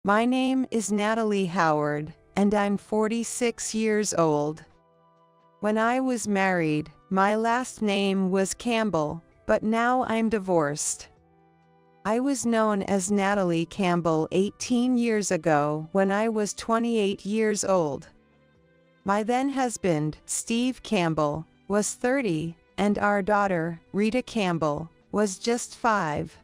My name is Natalie Howard, and I'm 46 years old. When I was married, my last name was Campbell, but now I'm divorced. I was known as Natalie Campbell 18 years ago when I was 28 years old. My then husband, Steve Campbell, was 30, and our daughter, Rita Campbell, was just 5.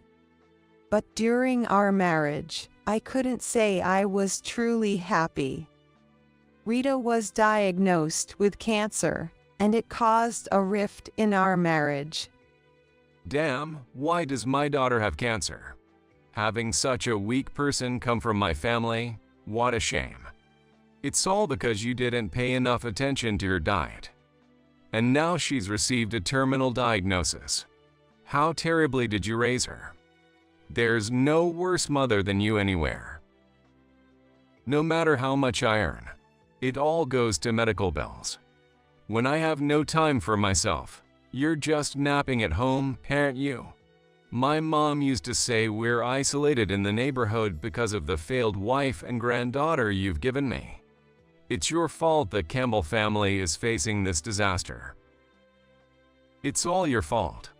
But during our marriage, I couldn't say I was truly happy. Rita was diagnosed with cancer, and it caused a rift in our marriage. Damn, why does my daughter have cancer? Having such a weak person come from my family? What a shame. It's all because you didn't pay enough attention to her diet. And now she's received a terminal diagnosis. How terribly did you raise her? There's no worse mother than you anywhere. No matter how much I earn, it all goes to medical bills. When I have no time for myself, you're just napping at home, aren't you? My mom used to say we're isolated in the neighborhood because of the failed wife and granddaughter you've given me. It's your fault the Campbell family is facing this disaster. It's all your fault.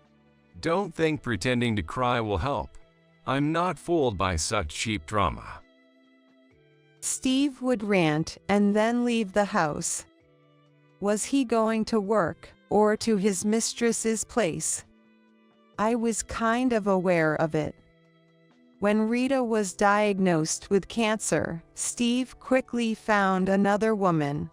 Don't think pretending to cry will help. I'm not fooled by such cheap drama. Steve would rant and then leave the house. Was he going to work or to his mistress's place? I was kind of aware of it. When Rita was diagnosed with cancer, Steve quickly found another woman.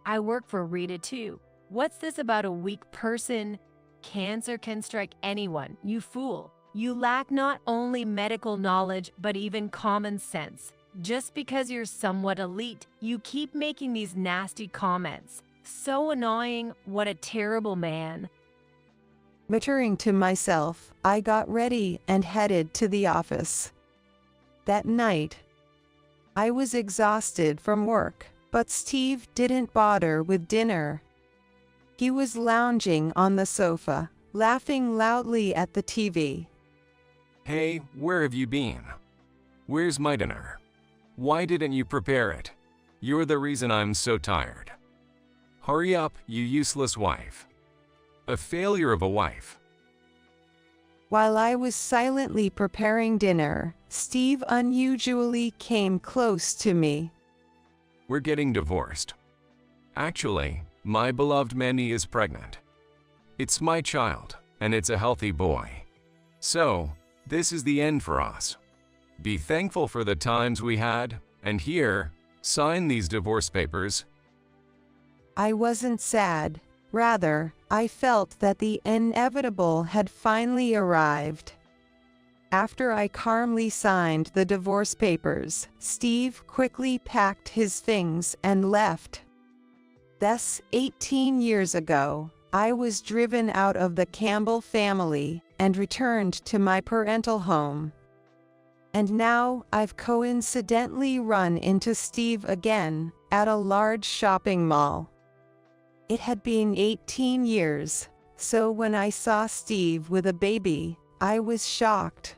I work for Rita too. What's this about a weak person? Cancer can strike anyone, you fool. You lack not only medical knowledge, but even common sense. Just because you're somewhat elite, you keep making these nasty comments. So annoying, what a terrible man. Muttering to myself, I got ready and headed to the office. That night, I was exhausted from work, but Steve didn't bother with dinner. He was lounging on the sofa, laughing loudly at the TV. Hey, where have you been? Where's my dinner? Why didn't you prepare it? You're the reason I'm so tired. Hurry up, you useless wife. A failure of a wife. While I was silently preparing dinner, Steve unusually came close to me. We're getting divorced. Actually, my beloved Mandy is pregnant. It's my child, and it's a healthy boy. So, this is the end for us. Be thankful for the times we had, and here, sign these divorce papers. I wasn't sad. Rather, I felt that the inevitable had finally arrived. After I calmly signed the divorce papers, Steve quickly packed his things and left. Thus, 18 years ago, I was driven out of the Campbell family and returned to my parental home. And now I've coincidentally run into Steve again at a large shopping mall. It had been 18 years, so when I saw Steve with a baby, I was shocked.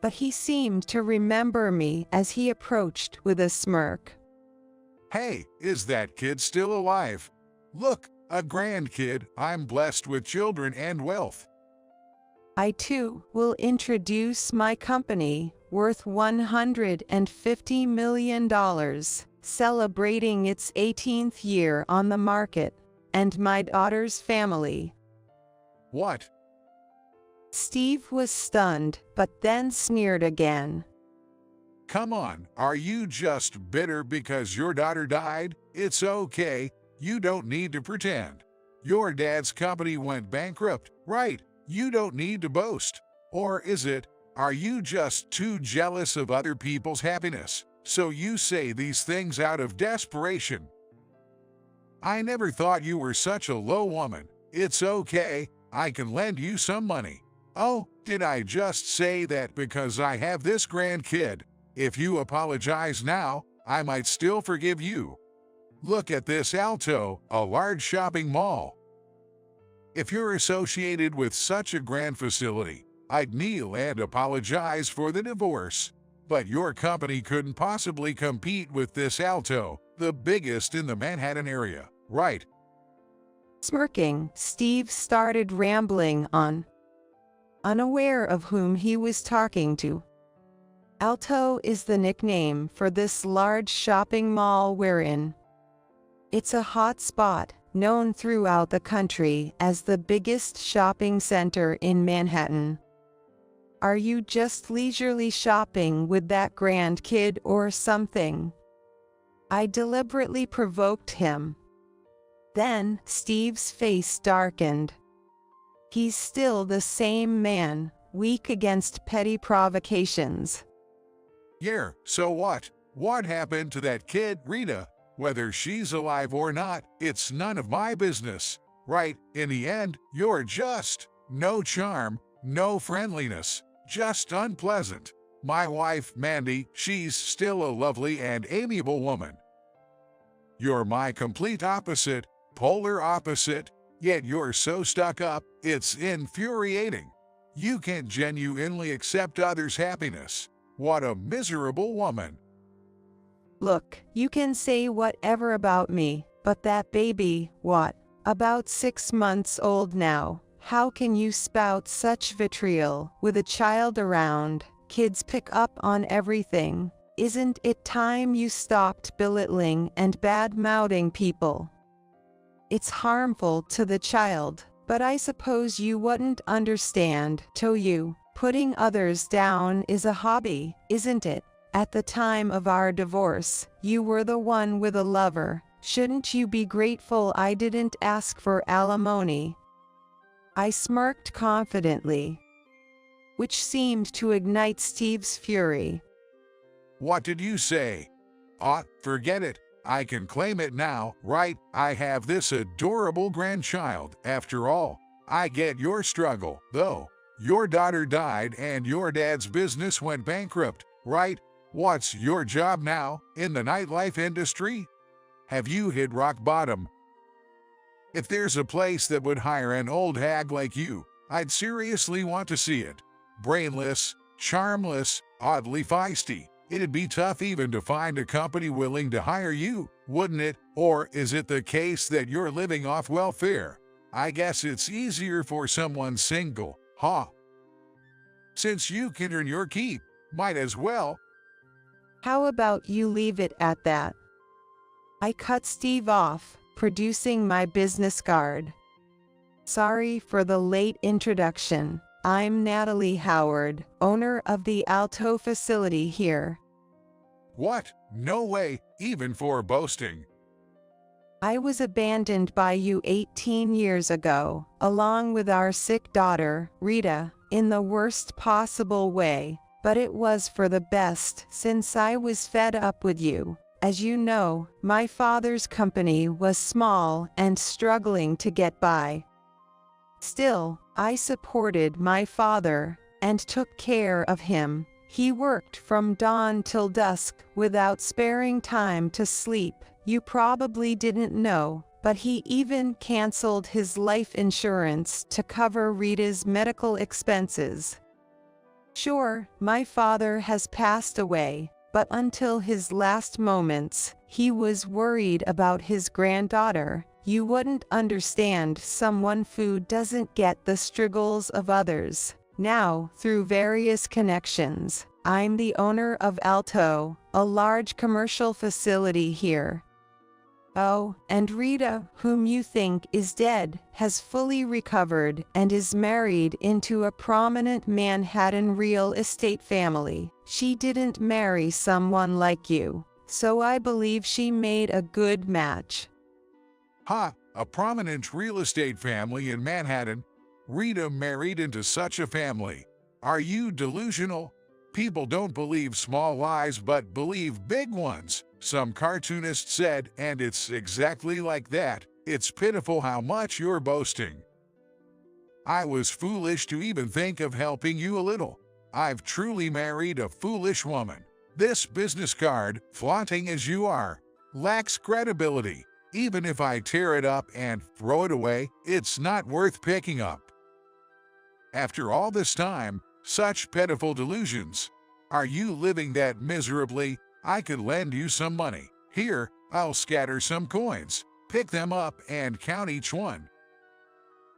But he seemed to remember me as he approached with a smirk. Hey, is that kid still alive? Look, a grandkid. I'm blessed with children and wealth. I too will introduce my company, worth $150 million, celebrating its 18th year on the market, and my daughter's family. What? Steve was stunned, but then sneered again. Come on, are you just bitter because your daughter died? It's okay, you don't need to pretend. Your dad's company went bankrupt, right? You don't need to boast. Or is it, are you just too jealous of other people's happiness, so you say these things out of desperation? I never thought you were such a low woman. It's okay, I can lend you some money. Oh, did I just say that because I have this grandkid? If you apologize now, I might still forgive you. Look at this Alto, a large shopping mall. If you're associated with such a grand facility, I'd kneel and apologize for the divorce. but your company couldn't possibly compete with this Alto, the biggest in the Manhattan area, right? Smirking, Steve started rambling on, unaware of whom he was talking to. Alto is the nickname for this large shopping mall we're in. It's a hot spot, known throughout the country as the biggest shopping center in Manhattan. Are you just leisurely shopping with that grandkid or something? I deliberately provoked him. Then Steve's face darkened. He's still the same man, weak against petty provocations. Yeah, so what? What happened to that kid, Rita? Whether she's alive or not, it's none of my business, right? In the end, you're just no charm, no friendliness, just unpleasant. My wife, Mandy, she's still a lovely and amiable woman. You're my complete opposite, polar opposite, yet you're so stuck up, it's infuriating. You can't genuinely accept others' happiness. What a miserable woman. Look, you can say whatever about me, but that baby, what? About 6 months old now. How can you spout such vitriol with a child around? Kids pick up on everything. Isn't it time you stopped belittling and bad-mouthing people? It's harmful to the child, but I suppose you wouldn't understand, to you. Putting others down is a hobby, isn't it? At the time of our divorce, you were the one with a lover. Shouldn't you be grateful I didn't ask for alimony? I smirked confidently, which seemed to ignite Steve's fury. What did you say? Forget it. I can claim it now, right? I have this adorable grandchild. After all, I get your struggle, though. Your daughter died and your dad's business went bankrupt, right? What's your job now, in the nightlife industry? Have you hit rock bottom? If there's a place that would hire an old hag like you, I'd seriously want to see it. Brainless, charmless, oddly feisty. It'd be tough even to find a company willing to hire you, wouldn't it? Or is it the case that you're living off welfare? I guess it's easier for someone single, huh? Since you can earn your keep, might as well. How about you leave it at that? I cut Steve off, producing my business card. Sorry for the late introduction. I'm Natalie Howard, owner of the Alto facility here. What? No way, even for boasting. I was abandoned by you 18 years ago, along with our sick daughter, Rita, in the worst possible way, but it was for the best since I was fed up with you. As you know, my father's company was small and struggling to get by. Still, I supported my father and took care of him. He worked from dawn till dusk without sparing time to sleep. You probably didn't know, but he even canceled his life insurance to cover Rita's medical expenses. Sure, my father has passed away, but until his last moments, he was worried about his granddaughter. You wouldn't understand someone who doesn't get the struggles of others. Now, through various connections, I'm the owner of Alto, a large commercial facility here. Oh, and Rita, whom you think is dead, has fully recovered and is married into a prominent Manhattan real estate family. She didn't marry someone like you, so I believe she made a good match. A prominent real estate family in Manhattan? Rita married into such a family. Are you delusional? People don't believe small lies but believe big ones, some cartoonist said, and it's exactly like that. It's pitiful how much you're boasting. I was foolish to even think of helping you a little. I've truly married a foolish woman. This business card, flaunting as you are, lacks credibility. Even if I tear it up and throw it away, it's not worth picking up. After all this time, such pitiful delusions. Are you living that miserably? I could lend you some money. Here, I'll scatter some coins. Pick them up and count each one.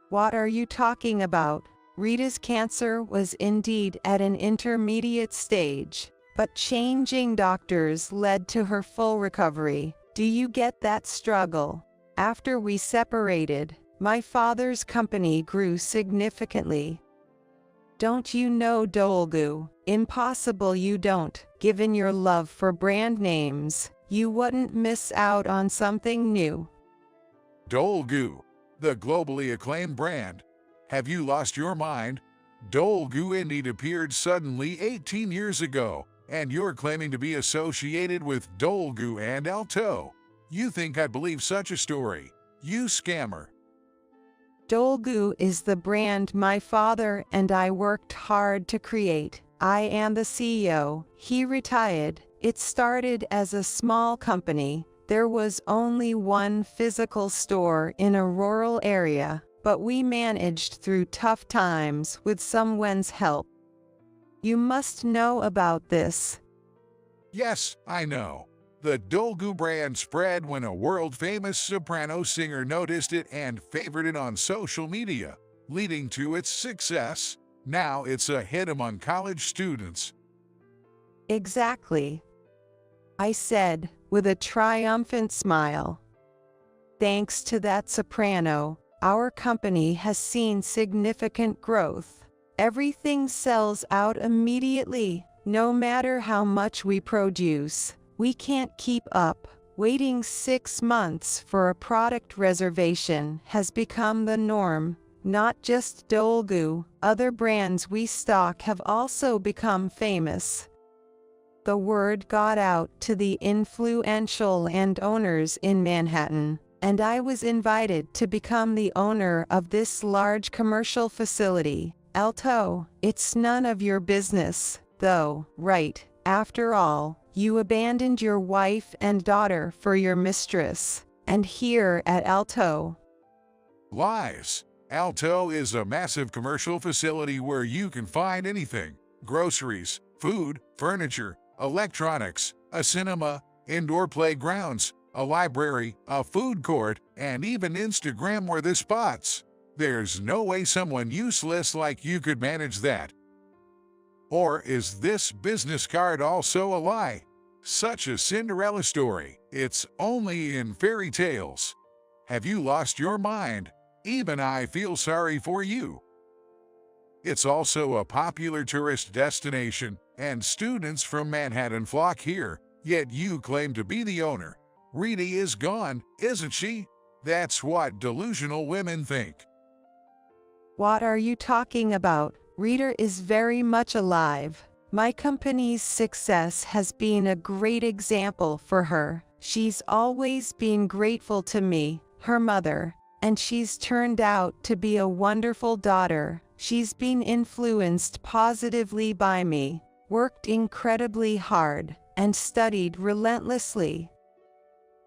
What are you talking about? Rita's cancer was indeed at an intermediate stage, but changing doctors led to her full recovery. Do you get that struggle? After we separated, my father's company grew significantly. Don't you know Dolgu? Impossible you don't. Given your love for brand names, you wouldn't miss out on something new. Dolgu, the globally acclaimed brand. Have you lost your mind? Dolgu indeed appeared suddenly 18 years ago, and you're claiming to be associated with Dolgu and Alto. You think I'd believe such a story? You scammer. Dolgu is the brand my father and I worked hard to create. I am the CEO. He retired. It started as a small company. There was only one physical store in a rural area, but we managed through tough times with someone's help. You must know about this. Yes, I know. The Dolgu brand spread when a world-famous soprano singer noticed it and favored it on social media, leading to its success. Now it's a hit among college students. Exactly, I said, with a triumphant smile. Thanks to that soprano, our company has seen significant growth. Everything sells out immediately, no matter how much we produce. We can't keep up. Waiting 6 months for a product reservation has become the norm. Not just Dolgu, other brands we stock have also become famous. The word got out to the influential landowners in Manhattan, and I was invited to become the owner of this large commercial facility. Alto, it's none of your business, though, right? After all, you abandoned your wife and daughter for your mistress, and here at Alto. Lies. Alto is a massive commercial facility where you can find anything: groceries, food, furniture, electronics, a cinema, indoor playgrounds, a library, a food court, and even Instagram-worthy spots. There's no way someone useless like you could manage that. Or is this business card also a lie? Such a Cinderella story. It's only in fairy tales. Have you lost your mind? Even I feel sorry for you. It's also a popular tourist destination, and students from Manhattan flock here, yet you claim to be the owner. Rita is gone, isn't she? That's what delusional women think. What are you talking about? Rita is very much alive. My company's success has been a great example for her. She's always been grateful to me, her mother, and she's turned out to be a wonderful daughter. She's been influenced positively by me, worked incredibly hard, and studied relentlessly.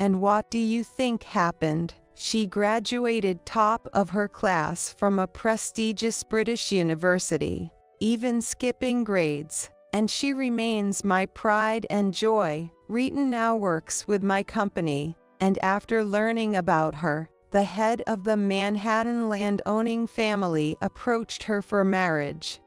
And what do you think happened? She graduated top of her class from a prestigious British university, even skipping grades, and she remains my pride and joy. Rita now works with my company, and after learning about her, the head of the Manhattan land-owning family approached her for marriage.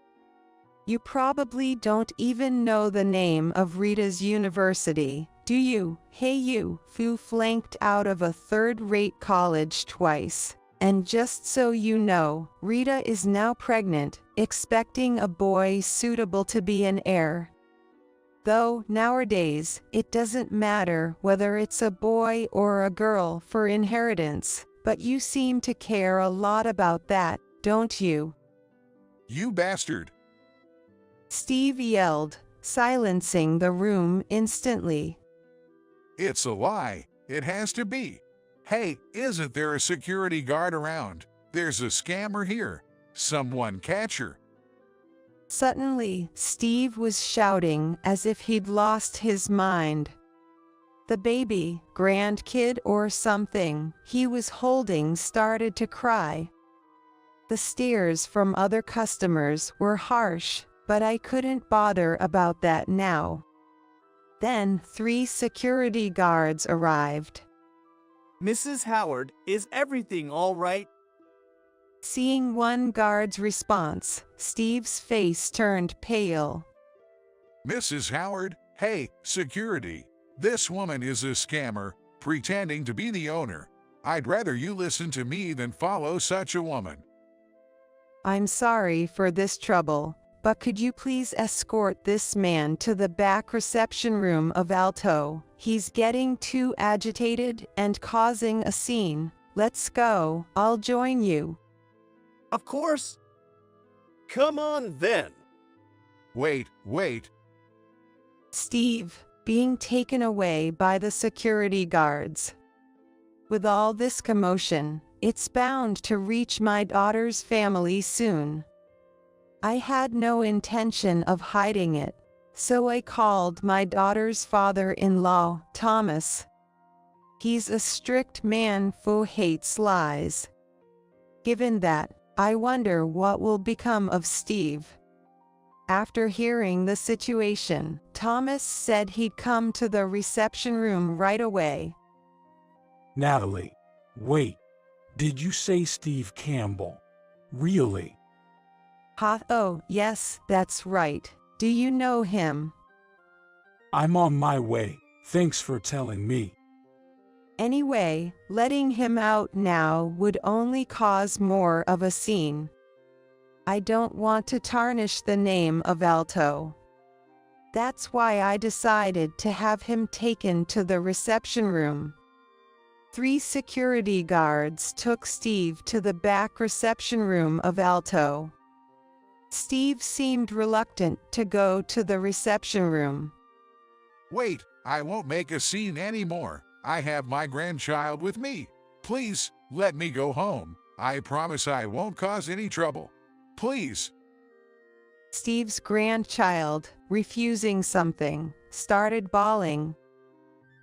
You probably don't even know the name of Rita's university, do you? Hey you, who flanked out of a third-rate college twice. And just so you know, Rita is now pregnant, expecting a boy suitable to be an heir. Though, nowadays, it doesn't matter whether it's a boy or a girl for inheritance, but you seem to care a lot about that, don't you? You bastard! Steve yelled, silencing the room instantly. It's a lie. It has to be. Hey, isn't there a security guard around? There's a scammer here. Someone catch her. Suddenly, Steve was shouting as if he'd lost his mind. The baby, grandkid or something, he was holding started to cry. The stares from other customers were harsh. but I couldn't bother about that now. Then 3 security guards arrived. Mrs. Howard, is everything all right? Seeing one guard's response, Steve's face turned pale. Mrs. Howard, hey, security. This woman is a scammer, pretending to be the owner. I'd rather you listen to me than follow such a woman. I'm sorry for this trouble, but could you please escort this man to the back reception room of Alto? He's getting too agitated and causing a scene. Let's go, I'll join you. Of course. Come on then. Wait. Steve, being taken away by the security guards. With all this commotion, it's bound to reach my daughter's family soon. I had no intention of hiding it, so I called my daughter's father-in-law, Thomas. He's a strict man who hates lies. Given that, I wonder what will become of Steve. After hearing the situation, Thomas said he'd come to the reception room right away. Natalie, wait. Did you say Steve Campbell? Really? Oh, yes, that's right. Do you know him? I'm on my way. Thanks for telling me. Anyway, letting him out now would only cause more of a scene. I don't want to tarnish the name of Alto. That's why I decided to have him taken to the reception room. 3 security guards took Steve to the back reception room of Alto. Steve seemed reluctant to go to the reception room. Wait, I won't make a scene anymore. I have my grandchild with me. Please, let me go home. I promise I won't cause any trouble. Please. Steve's grandchild, refusing something, started bawling.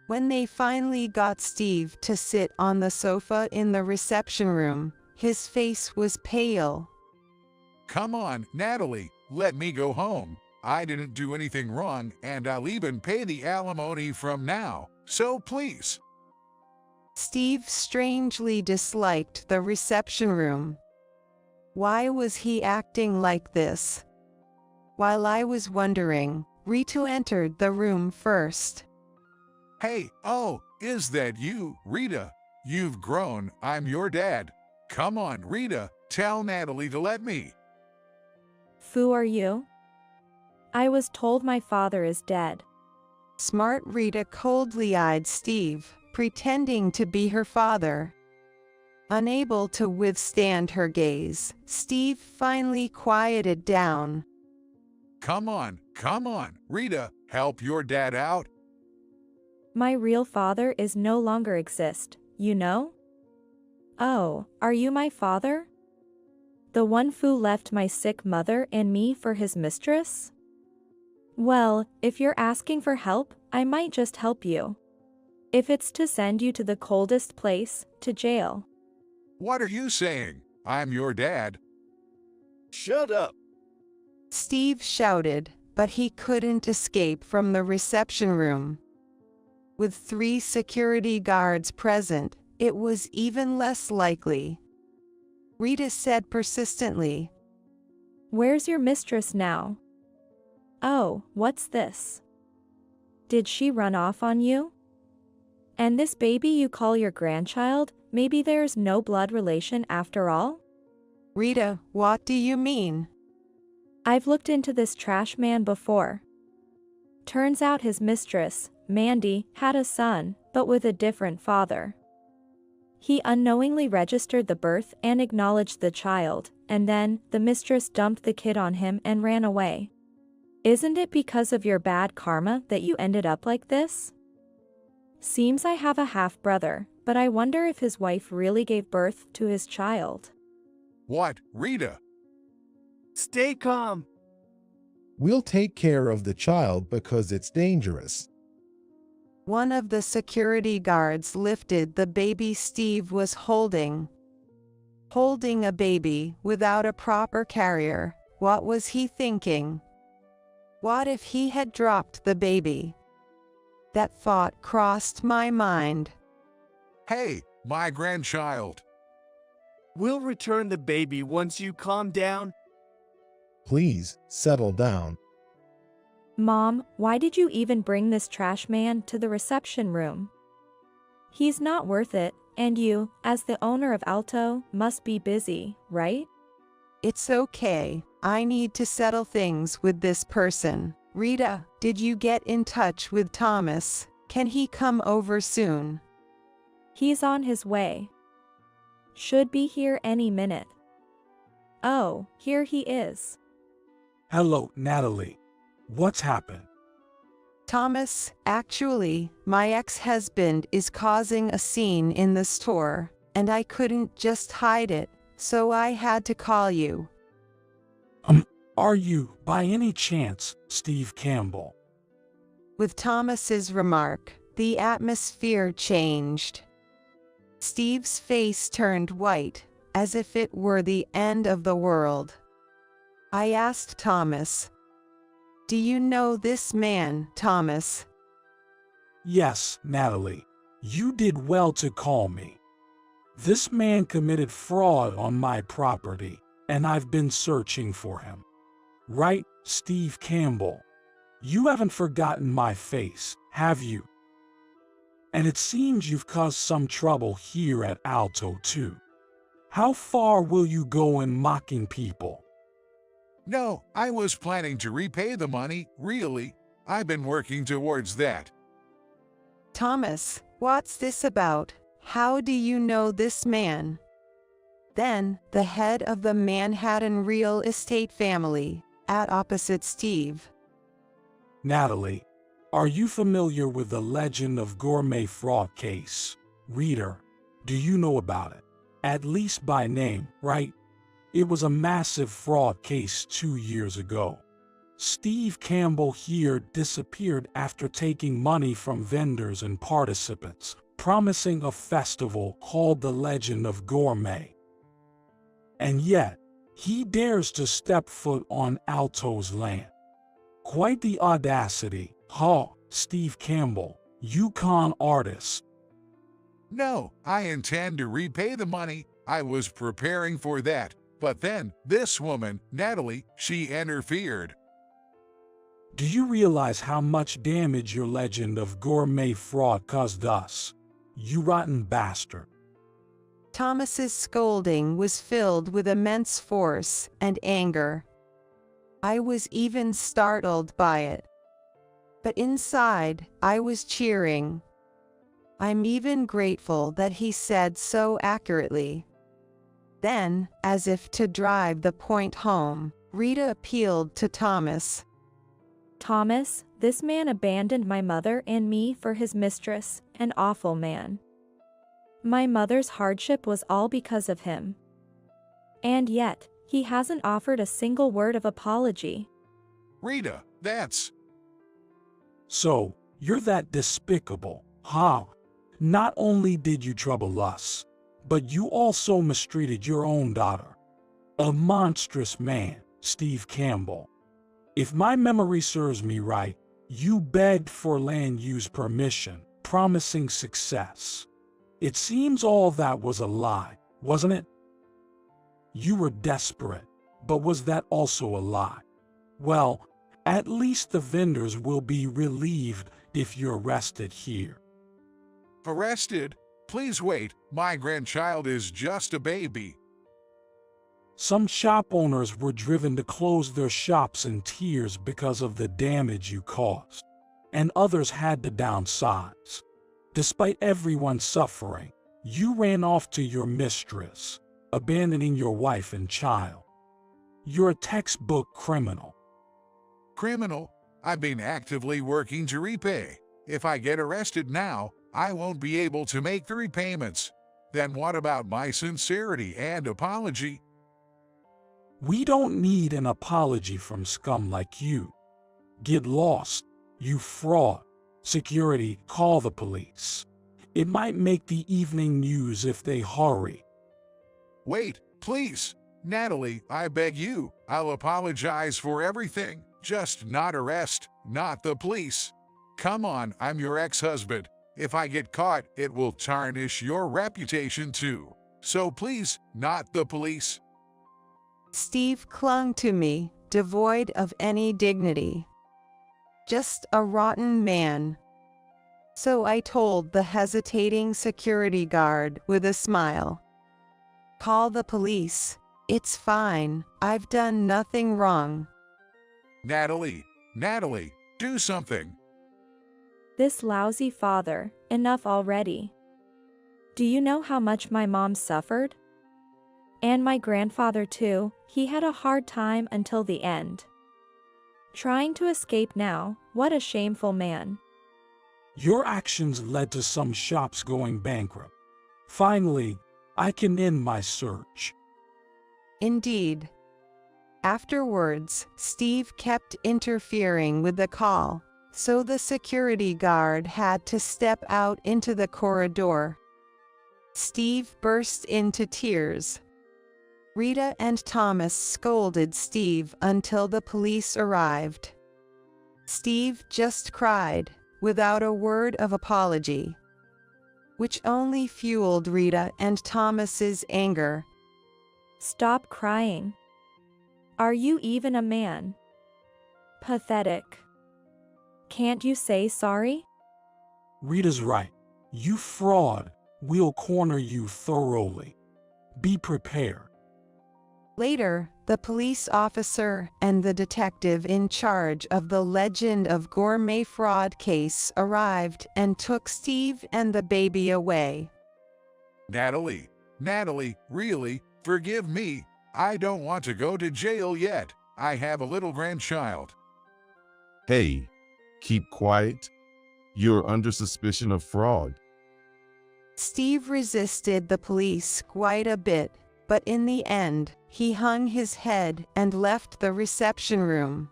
When they finally got Steve to sit on the sofa in the reception room, his face was pale. Come on, Natalie, let me go home. I didn't do anything wrong, and I'll even pay the alimony from now, so please. Steve strangely disliked the reception room. Why was he acting like this? While I was wondering, Rita entered the room first. Hey, oh, is that you, Rita? You've grown, I'm your dad. Come on, Rita, tell Natalie to let me. Who are you? I was told my father is dead. Smart Rita coldly eyed Steve, pretending to be her father. Unable to withstand her gaze, Steve finally quieted down. Come on, Rita, help your dad out. My real father is no longer exist, you know? Oh, are you my father? The one who left my sick mother and me for his mistress? Well, if you're asking for help, I might just help you. If it's to send you to the coldest place, to jail. What are you saying? I'm your dad. Shut up. Steve shouted, but he couldn't escape from the reception room. With 3 security guards present, it was even less likely. Rita said persistently, Where's your mistress now? Oh, what's this? Did she run off on you? And this baby you call your grandchild, maybe there's no blood relation after all? Rita, what do you mean? I've looked into this trash man before. Turns out his mistress, Mandy, had a son, but with a different father. He unknowingly registered the birth and acknowledged the child, and then the mistress dumped the kid on him and ran away. Isn't it because of your bad karma that you ended up like this? Seems I have a half-brother, but I wonder if his wife really gave birth to his child. What, Rita? Stay calm. We'll take care of the child because it's dangerous. One of the security guards lifted the baby Steve was holding. Holding a baby without a proper carrier, what was he thinking? What if he had dropped the baby? That thought crossed my mind. Hey, my grandchild. We'll return the baby once you calm down. Please settle down. Mom, why did you even bring this trash man to the reception room? He's not worth it, and you, as the owner of Alto, must be busy, right? It's okay. I need to settle things with this person. Rita, did you get in touch with Thomas? Can he come over soon? He's on his way. Should be here any minute. Oh, here he is. Hello, Natalie. What's happened? Thomas, actually, my ex-husband is causing a scene in the store, and I couldn't just hide it, so I had to call you. Are you, by any chance, Steve Campbell? With Thomas's remark, the atmosphere changed. Steve's face turned white, as if it were the end of the world. I asked Thomas, "Do you know this man, Thomas?" Yes, Natalie. You did well to call me. This man committed fraud on my property, and I've been searching for him. Right, Steve Campbell? You haven't forgotten my face, have you? And it seems you've caused some trouble here at Alto too. How far will you go in mocking people? No, I was planning to repay the money, really. I've been working towards that. Thomas, what's this about? How do you know this man? Then, the head of the Manhattan real estate family, at opposite Steve. Natalie, are you familiar with the legend of gourmet fraud case? Reader, do you know about it? At least by name, right? It was a massive fraud case 2 years ago. Steve Campbell here disappeared after taking money from vendors and participants, promising a festival called the Legend of Gourmet. And yet, he dares to step foot on Alto's land. Quite the audacity, huh, Steve Campbell, you con artist. No, I intend to repay the money. I was preparing for that. But then, this woman, Natalie, she interfered. Do you realize how much damage your legend of gourmet fraud caused us? You rotten bastard. Thomas's scolding was filled with immense force and anger. I was even startled by it. But inside, I was cheering. I'm even grateful that he said so accurately. Then, as if to drive the point home, Rita appealed to Thomas. Thomas, this man abandoned my mother and me for his mistress, an awful man. My mother's hardship was all because of him. And yet, he hasn't offered a single word of apology. Rita, that's... So, you're that despicable, huh? Not only did you trouble us, but you also mistreated your own daughter. A monstrous man, Steve Campbell. If my memory serves me right, you begged for land use permission, promising success. It seems all that was a lie, wasn't it? You were desperate, but was that also a lie? Well, at least the vendors will be relieved if you're arrested here. Arrested? Please wait, my grandchild is just a baby. Some shop owners were driven to close their shops in tears because of the damage you caused, and others had to downsize. Despite everyone suffering, you ran off to your mistress, abandoning your wife and child. You're a textbook criminal. Criminal? I've been actively working to repay. If I get arrested now, I won't be able to make the repayments. Then what about my sincerity and apology? We don't need an apology from scum like you. Get lost, you fraud. Security, call the police. It might make the evening news if they hurry. Wait, please. Natalie, I beg you, I'll apologize for everything. Just not arrest, not the police. Come on, I'm your ex-husband. If I get caught, it will tarnish your reputation too. So please, not the police. Steve clung to me, devoid of any dignity. Just a rotten man. So I told the hesitating security guard with a smile. Call the police. It's fine. I've done nothing wrong. Natalie, do something. This lousy father, enough already. Do you know how much my mom suffered? And my grandfather too, he had a hard time until the end. Trying to escape now, what a shameful man. Your actions led to some shops going bankrupt. Finally, I can end my search. Indeed. Afterwards, Steve kept interfering with the call, so the security guard had to step out into the corridor. Steve burst into tears. Rita and Thomas scolded Steve until the police arrived. Steve just cried, without a word of apology, which only fueled Rita and Thomas's anger. Stop crying. Are you even a man? Pathetic. Can't you say sorry? Rita's right. You fraud. We'll corner you thoroughly. Be prepared. Later, the police officer and the detective in charge of the Legend of Gourmet fraud case arrived and took Steve and the baby away. Natalie, really, forgive me. I don't want to go to jail yet. I have a little grandchild. Hey, keep quiet. You're under suspicion of fraud. Steve resisted the police quite a bit, but in the end, he hung his head and left the reception room.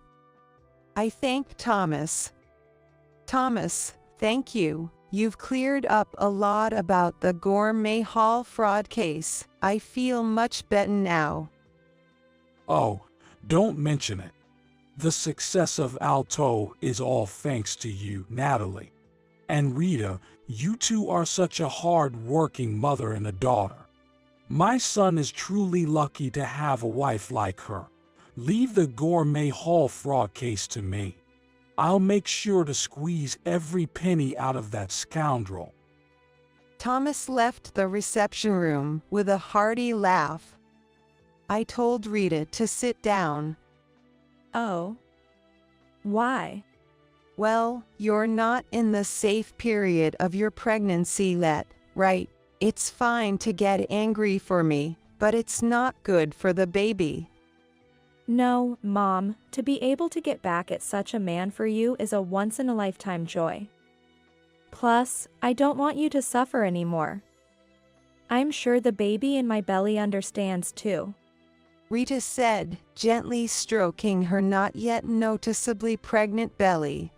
I thanked Thomas. Thomas, thank you. You've cleared up a lot about the Gourmet Hall fraud case. I feel much better now. Oh, don't mention it. The success of Alto is all thanks to you, Natalie. And Rita, you two are such a hard-working mother and a daughter. My son is truly lucky to have a wife like her. Leave the Gourmet Hall fraud case to me. I'll make sure to squeeze every penny out of that scoundrel. Thomas left the reception room with a hearty laugh. I told Rita to sit down. Oh. Why? Well, you're not in the safe period of your pregnancy yet, right? It's fine to get angry for me, but it's not good for the baby. No, Mom, to be able to get back at such a man for you is a once-in-a-lifetime joy. Plus, I don't want you to suffer anymore. I'm sure the baby in my belly understands too. Rita said, gently stroking her not yet noticeably pregnant belly.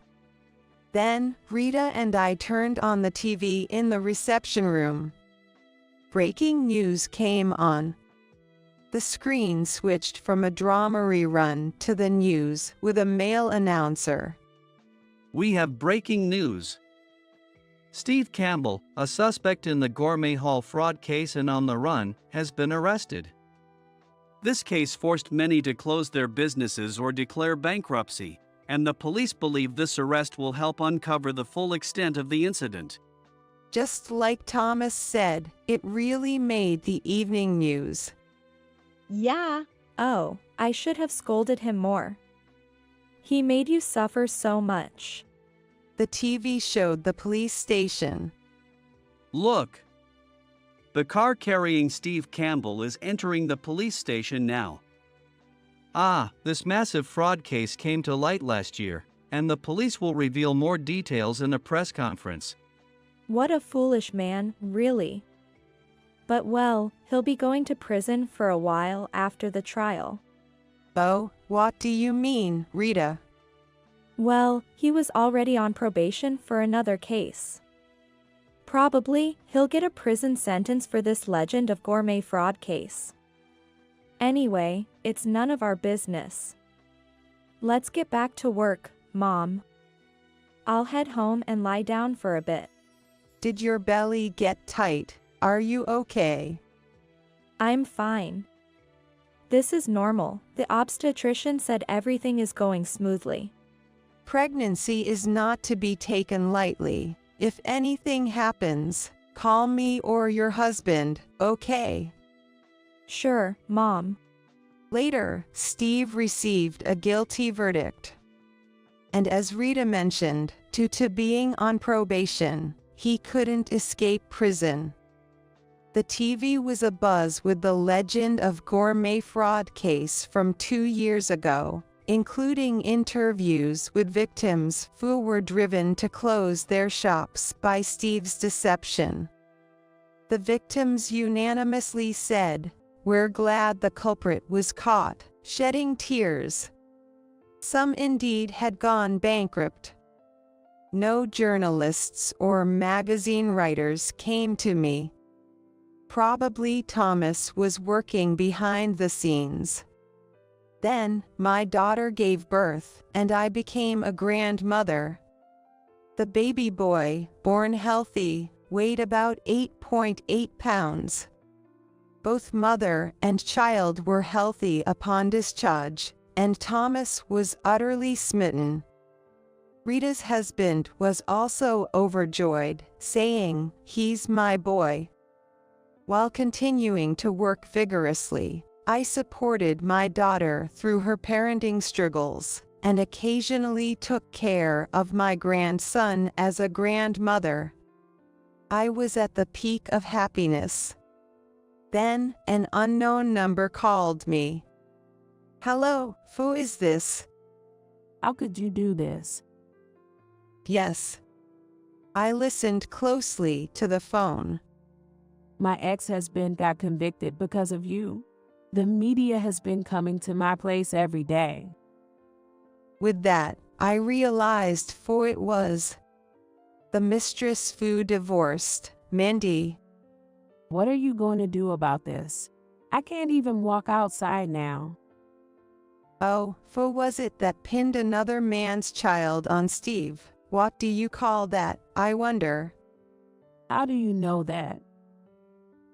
Then, Rita and I turned on the TV in the reception room. Breaking news came on. The screen switched from a drama rerun to the news with a male announcer. We have breaking news. Steve Campbell, a suspect in the Gourmet Hall fraud case and on the run, has been arrested. This case forced many to close their businesses or declare bankruptcy, and the police believe this arrest will help uncover the full extent of the incident. Just like Thomas said, it really made the evening news. Yeah. Oh, I should have scolded him more. He made you suffer so much. The TV showed the police station. Look! The car carrying Steve Campbell is entering the police station now. This massive fraud case came to light last year, and the police will reveal more details in a press conference. What a foolish man, really. But well, he'll be going to prison for a while after the trial. Oh, what do you mean, Rita? Well, he was already on probation for another case. Probably, he'll get a prison sentence for this Legend of Gourmet fraud case. Anyway, it's none of our business. Let's get back to work, Mom. I'll head home and lie down for a bit. Did your belly get tight? Are you okay? I'm fine. This is normal. The obstetrician said everything is going smoothly. Pregnancy is not to be taken lightly. If anything happens, call me or your husband, okay? Sure, Mom. Later, Steve received a guilty verdict. And as Rita mentioned, due to being on probation, he couldn't escape prison. The TV was abuzz with the legend of gourmet fraud case from 2 years ago, including interviews with victims who were driven to close their shops by Steve's deception. The victims unanimously said, "We're glad the culprit was caught," shedding tears. Some indeed had gone bankrupt. No journalists or magazine writers came to me. Probably Thomas was working behind the scenes. Then, my daughter gave birth, and I became a grandmother. The baby boy, born healthy, weighed about 8.8 pounds. Both mother and child were healthy upon discharge, and Thomas was utterly smitten. Rita's husband was also overjoyed, saying, "He's my boy." While continuing to work vigorously, I supported my daughter through her parenting struggles, and occasionally took care of my grandson as a grandmother. I was at the peak of happiness. Then, an unknown number called me. "Hello, who is this?" How could you do this? Yes. I listened closely to the phone. My ex-husband got convicted because of you. The media has been coming to my place every day. With that, I realized who it was. The mistress who divorced, Mindy. What are you going to do about this? I can't even walk outside now. Oh, who was it that pinned another man's child on Steve? What do you call that, I wonder? How do you know that?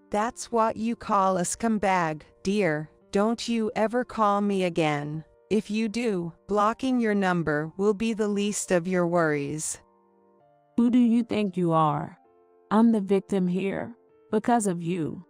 That's what you call a scumbag, dear. Don't you ever call me again. If you do, blocking your number will be the least of your worries. Who do you think you are? I'm the victim here, because of you.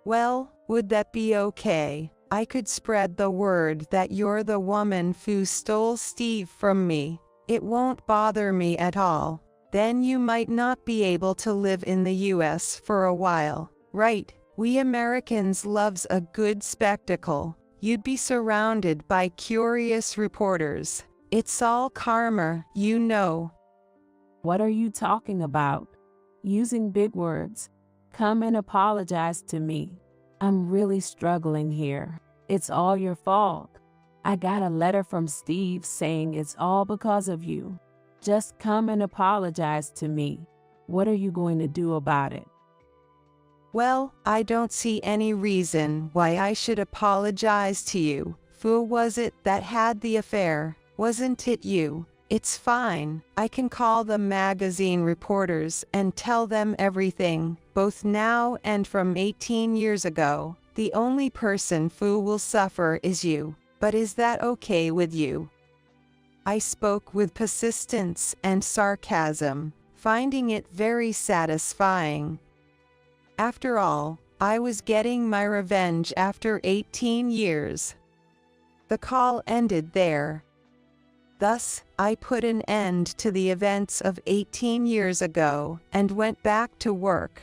Well, would that be okay? I could spread the word that you're the woman who stole Steve from me. It won't bother me at all. Then you might not be able to live in the US for a while, right? We Americans loves a good spectacle. You'd be surrounded by curious reporters. It's all karma, you know. What are you talking about? Using big words. Come and apologize to me. I'm really struggling here. It's all your fault. I got a letter from Steve saying it's all because of you. Just come and apologize to me. What are you going to do about it? Well, I don't see any reason why I should apologize to you. Who was it that had the affair? Wasn't it you? It's fine. I can call the magazine reporters and tell them everything, both now and from 18 years ago. The only person who will suffer is you. But is that okay with you? I spoke with persistence and sarcasm, finding it very satisfying. After all, I was getting my revenge after 18 years. The call ended there. Thus, I put an end to the events of 18 years ago and went back to work.